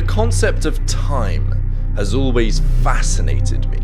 The concept of time has always fascinated me.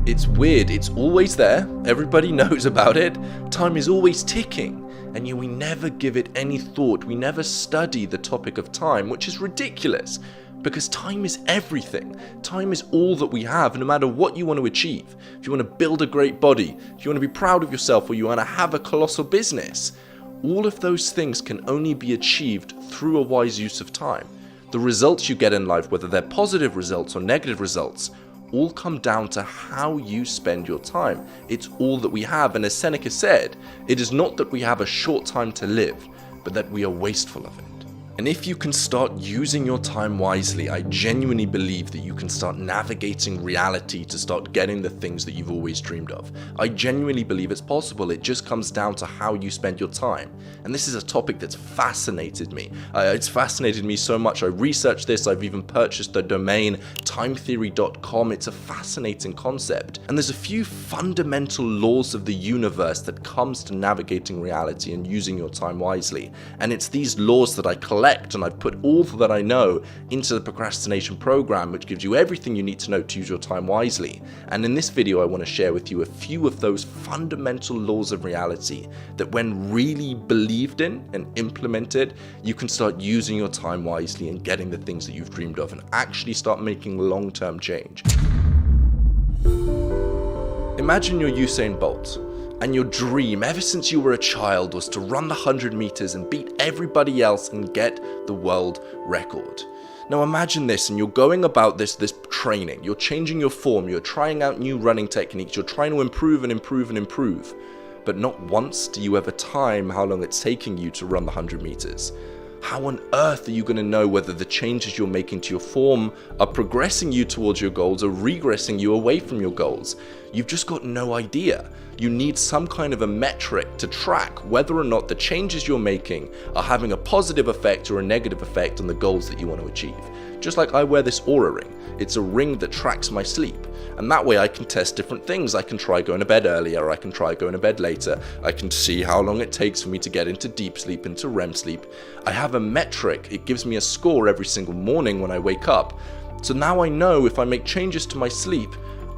It's weird, it's always there, everybody knows about it, time is always ticking, and yet we never give it any thought, we never study the topic of time, which is ridiculous, because time is everything. Time is all that we have, no matter what you want to achieve. If you want to build a great body, if you want to be proud of yourself, or you want to have a colossal business, all of those things can only be achieved through a wise use of time. The results you get in life, whether they're positive results or negative results, all come down to how you spend your time. It's all that we have, and as Seneca said, it is not that we have a short time to live, but that we are wasteful of it. And if you can start using your time wisely, I genuinely believe that you can start navigating reality to start getting the things that you've always dreamed of. I genuinely believe it's possible. It just comes down to how you spend your time. And this is a topic that's fascinated me. It's fascinated me so much. I researched this. I've even purchased the domain timetheory.com. It's a fascinating concept. And there's a few fundamental laws of the universe that comes to navigating reality and using your time wisely. And it's these laws that I collect, and I've put all that I know into the procrastination program, which gives you everything you need to know to use your time wisely. And in this video, I want to share with you a few of those fundamental laws of reality that, when really believed in and implemented, you can start using your time wisely and getting the things that you've dreamed of and actually start making long-term change. Imagine you're Usain Bolt, and your dream ever since you were a child was to run the 100 meters and beat everybody else and get the world record. Now imagine this, and you're going about this training, you're changing your form, you're trying out new running techniques, you're trying to improve and improve and improve, but not once do you ever time how long it's taking you to run the 100 meters. How on earth are you going to know whether the changes you're making to your form are progressing you towards your goals or regressing you away from your goals? You've just got no idea. You need some kind of a metric to track whether or not the changes you're making are having a positive effect or a negative effect on the goals that you want to achieve. Just like I wear this Oura ring. It's a ring that tracks my sleep. And that way I can test different things. I can try going to bed earlier, I can try going to bed later, I can see how long it takes for me to get into deep sleep, into REM sleep. I have a metric, it gives me a score every single morning when I wake up. So now I know if I make changes to my sleep,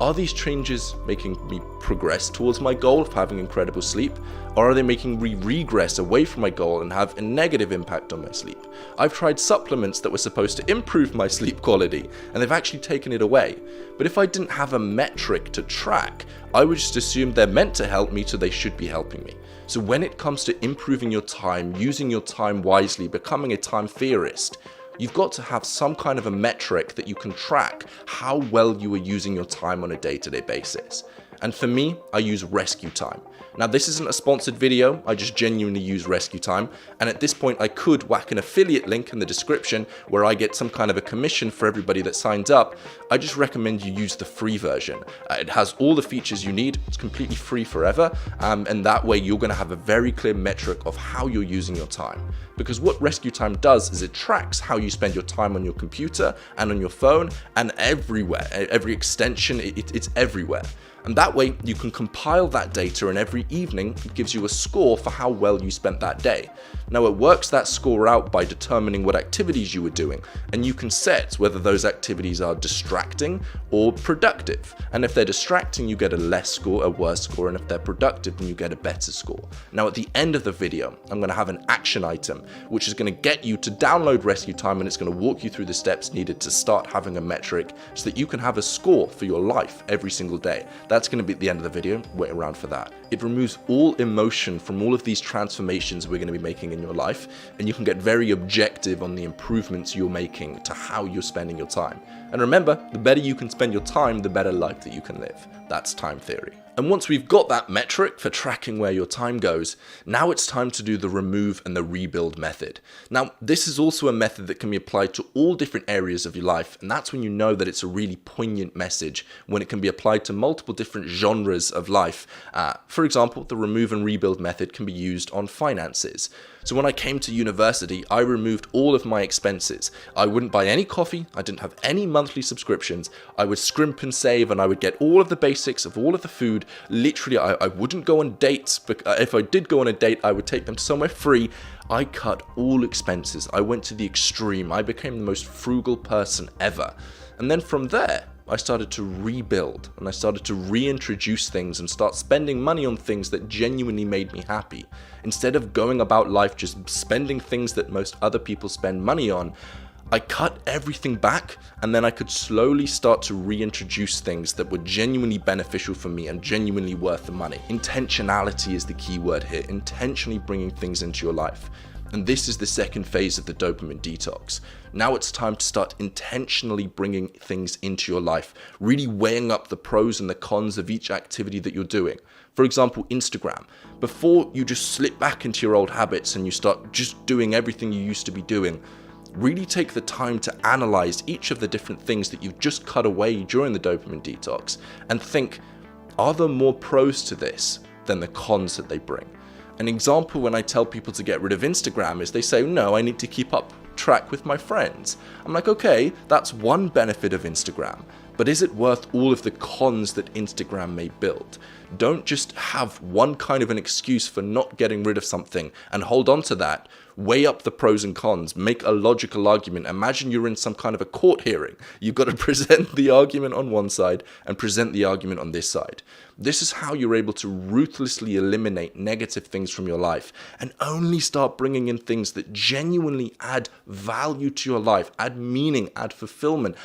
are these changes making me progress towards my goal of having incredible sleep? Or are they making me regress away from my goal and have a negative impact on my sleep? I've tried supplements that were supposed to improve my sleep quality, and they've actually taken it away. But if I didn't have a metric to track, I would just assume they're meant to help me, so they should be helping me. So when it comes to improving your time, using your time wisely, becoming a time theorist, you've got to have some kind of a metric that you can track how well you are using your time on a day-to-day basis. And for me, I use rescue time. Now, this isn't a sponsored video, I just genuinely use rescue time, and at this point I could whack an affiliate link in the description where I get some kind of a commission for everybody that signs up. I just recommend you use the free version. It has all the features you need, it's completely free forever, and that way you're going to have a very clear metric of how you're using your time. Because what rescue time does is it tracks how you spend your time on your computer and on your phone and everywhere, every extension, it's everywhere. And that way you can compile that data, and every evening it gives you a score for how well you spent that day. Now it works that score out by determining what activities you were doing, and you can set whether those activities are distracting or productive. And if they're distracting, you get a less score, a worse score, and if they're productive, then you get a better score. Now at the end of the video, I'm going to have an action item, which is going to get you to download Rescue Time, and it's going to walk you through the steps needed to start having a metric so that you can have a score for your life every single day. That's going to be at the end of the video, wait around for that. It removes all emotion from all of these transformations we're going to be making in your life, and you can get very objective on the improvements you're making to how you're spending your time. And remember, the better you can spend your time, the better life that you can live. That's time theory. And once we've got that metric for tracking where your time goes, now it's time to do the remove and the rebuild method. Now, this is also a method that can be applied to all different areas of your life, and that's when you know that it's a really poignant message, when it can be applied to multiple different genres of life, For example, the remove and rebuild method can be used on finances. So when I came to university, I removed all of my expenses. I wouldn't buy any coffee, I didn't have any monthly subscriptions, I would scrimp and save, and I would get all of the basics of all of the food. Literally, I wouldn't go on dates, but if I did go on a date, I would take them to somewhere free. I cut all expenses. I went to the extreme. I became the most frugal person ever. And then from there, I started to rebuild, and I started to reintroduce things and start spending money on things that genuinely made me happy. Instead of going about life just spending things that most other people spend money on, I cut everything back, and then I could slowly start to reintroduce things that were genuinely beneficial for me and genuinely worth the money. Intentionality is the key word here, intentionally bringing things into your life. And this is the second phase of the dopamine detox. Now it's time to start intentionally bringing things into your life, really weighing up the pros and the cons of each activity that you're doing. For example, Instagram. Before you just slip back into your old habits and you start just doing everything you used to be doing, really take the time to analyze each of the different things that you've just cut away during the dopamine detox and think, are there more pros to this than the cons that they bring? An example when I tell people to get rid of Instagram is they say, no, I need to keep up track with my friends. I'm like, okay, that's one benefit of Instagram, but is it worth all of the cons that Instagram may build? Don't just have one kind of an excuse for not getting rid of something and hold on to that. Weigh up the pros and cons, make a logical argument. Imagine you're in some kind of a court hearing. You've got to present the argument on one side and present the argument on this side. This is how you're able to ruthlessly eliminate negative things from your life and only start bringing in things that genuinely add value to your life, add meaning, add fulfillment,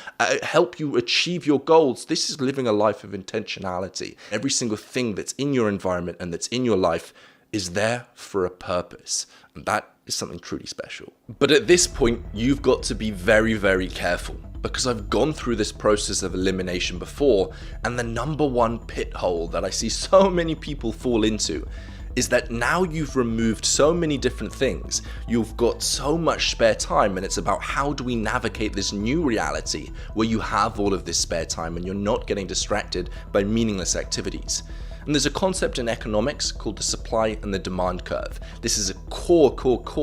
help you achieve your goals. This is living a life of intentionality. Every single thing that's in your environment and that's in your life is there for a purpose. And that is something truly special. But at this point, you've got to be very, very careful, because I've gone through this process of elimination before, and the number one pit hole that I see so many people fall into is that now you've removed so many different things, you've got so much spare time, and it's about how do we navigate this new reality where you have all of this spare time and you're not getting distracted by meaningless activities. And there's a concept in economics called the supply and the demand curve. This is a core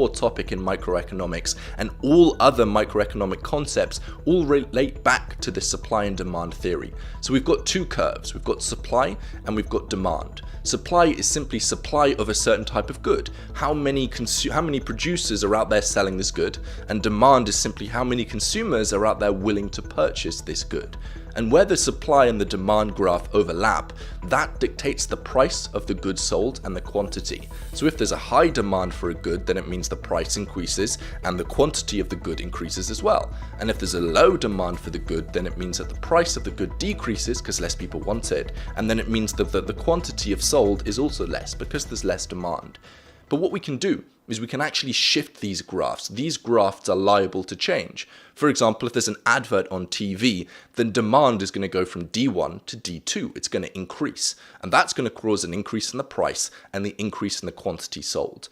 topic in microeconomics, and all other microeconomic concepts all relate back to the supply and demand theory. So we've got two curves. We've got supply and we've got demand. Supply is simply supply of a certain type of good. How many producers are out there selling this good? And demand is simply how many consumers are out there willing to purchase this good. And where the supply and the demand graph overlap, that dictates the price of the good sold and the quantity. So if there's a high demand for a good, then it means the price increases and the quantity of the good increases as well. And if there's a low demand for the good, then it means that the price of the good decreases because less people want it. And then it means that the quantity of sold is also less because there's less demand. But what we can do is we can actually shift these graphs. These graphs are liable to change. For example, if there's an advert on TV, then demand is going to go from D1 to D2. It's going to increase. And that's going to cause an increase in the price and the increase in the quantity sold.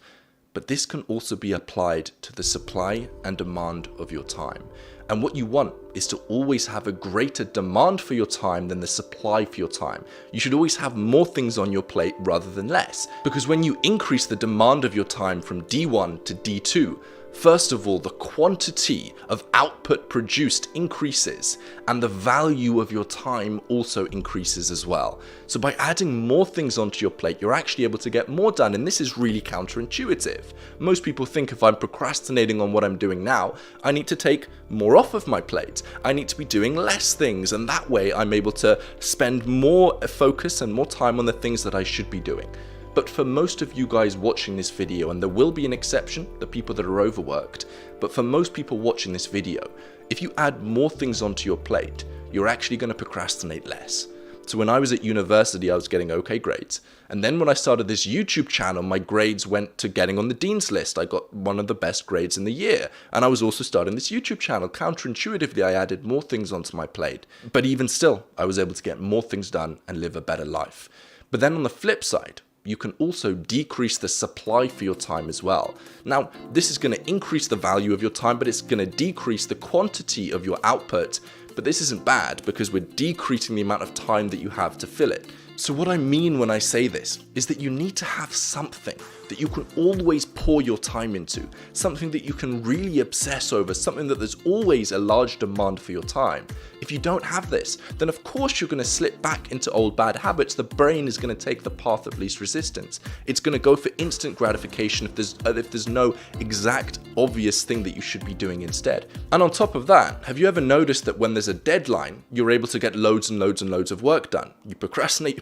But this can also be applied to the supply and demand of your time. And what you want is to always have a greater demand for your time than the supply for your time. You should always have more things on your plate rather than less. Because when you increase the demand of your time from D1 to D2, first of all, the quantity of output produced increases and the value of your time also increases as well. So by adding more things onto your plate, you're actually able to get more done, and this is really counterintuitive. Most people think if I'm procrastinating on what I'm doing now, I need to take more off of my plate. I need to be doing less things, and that way I'm able to spend more focus and more time on the things that I should be doing. But for most of you guys watching this video, and there will be an exception, the people that are overworked, but for most people watching this video, if you add more things onto your plate, you're actually going to procrastinate less. So when I was at university, I was getting okay grades. And then when I started this YouTube channel, my grades went to getting on the dean's list. I got one of the best grades in the year. And I was also starting this YouTube channel. Counterintuitively, I added more things onto my plate. But even still, I was able to get more things done and live a better life. But then on the flip side, you can also decrease the supply for your time as well. Now, this is going to increase the value of your time, but it's going to decrease the quantity of your output. But this isn't bad because we're decreasing the amount of time that you have to fill it. So what I mean when I say this is that you need to have something that you can always pour your time into, something that you can really obsess over, something that there's always a large demand for your time. If you don't have this, then of course you're going to slip back into old bad habits. The brain is going to take the path of least resistance. It's going to go for instant gratification if there's no exact obvious thing that you should be doing instead. And on top of that, have you ever noticed that when there's a deadline, you're able to get loads and loads and loads of work done? You procrastinate,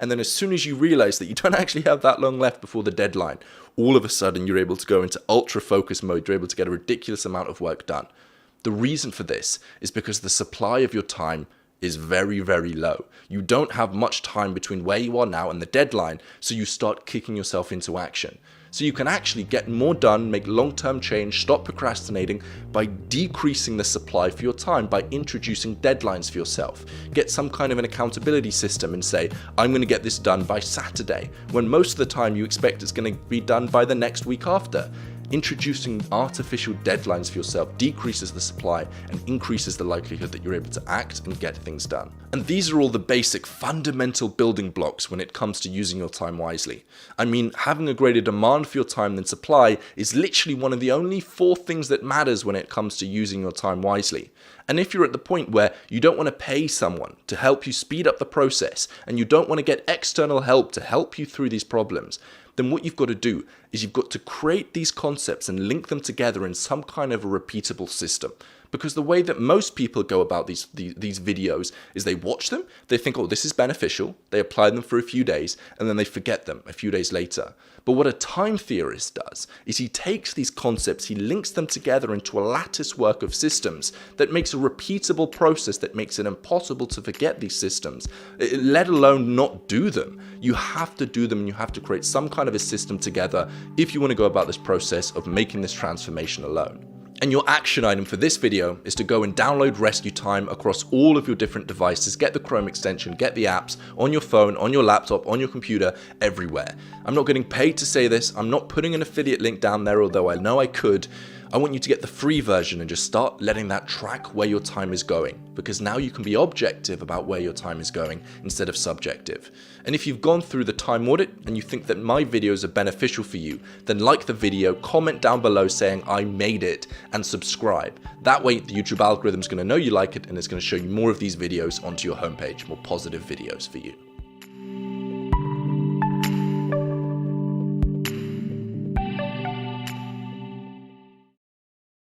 and then as soon as you realize that you don't actually have that long left before the deadline, all of a sudden you're able to go into ultra focus mode. You're able to get a ridiculous amount of work done. The reason for this is because the supply of your time is very, very low. You don't have much time between where you are now and the deadline, so you start kicking yourself into action. So you can actually get more done, make long-term change, stop procrastinating by decreasing the supply for your time, by introducing deadlines for yourself. Get some kind of an accountability system and say, I'm going to get this done by Saturday, when most of the time you expect it's going to be done by the next week after. Introducing artificial deadlines for yourself decreases the supply and increases the likelihood that you're able to act and get things done. And these are all the basic fundamental building blocks when it comes to using your time wisely. I mean, having a greater demand for your time than supply is literally one of the only 4 things that matters when it comes to using your time wisely. And if you're at the point where you don't want to pay someone to help you speed up the process, and you don't want to get external help to help you through these problems, then what you've got to do is you've got to create these concepts and link them together in some kind of a repeatable system. Because the way that most people go about these videos is they watch them, they think, oh, this is beneficial, they apply them for a few days, and then they forget them a few days later. But what a time theorist does is he takes these concepts, he links them together into a lattice work of systems that makes a repeatable process that makes it impossible to forget these systems, let alone not do them. You have to do them, and you have to create some kind of a system together if you want to go about this process of making this transformation alone. And your action item for this video is to go and download Rescue Time across all of your different devices. Get the Chrome extension, get the apps on your phone, on your laptop, on your computer, everywhere. I'm not getting paid to say this. I'm not putting an affiliate link down there, although I know I could. I want you to get the free version and just start letting that track where your time is going, because now you can be objective about where your time is going instead of subjective. And if you've gone through the time audit and you think that my videos are beneficial for you, then like the video, comment down below saying I made it, and subscribe. That way the YouTube algorithm is going to know you like it, and it's going to show you more of these videos onto your homepage, more positive videos for you.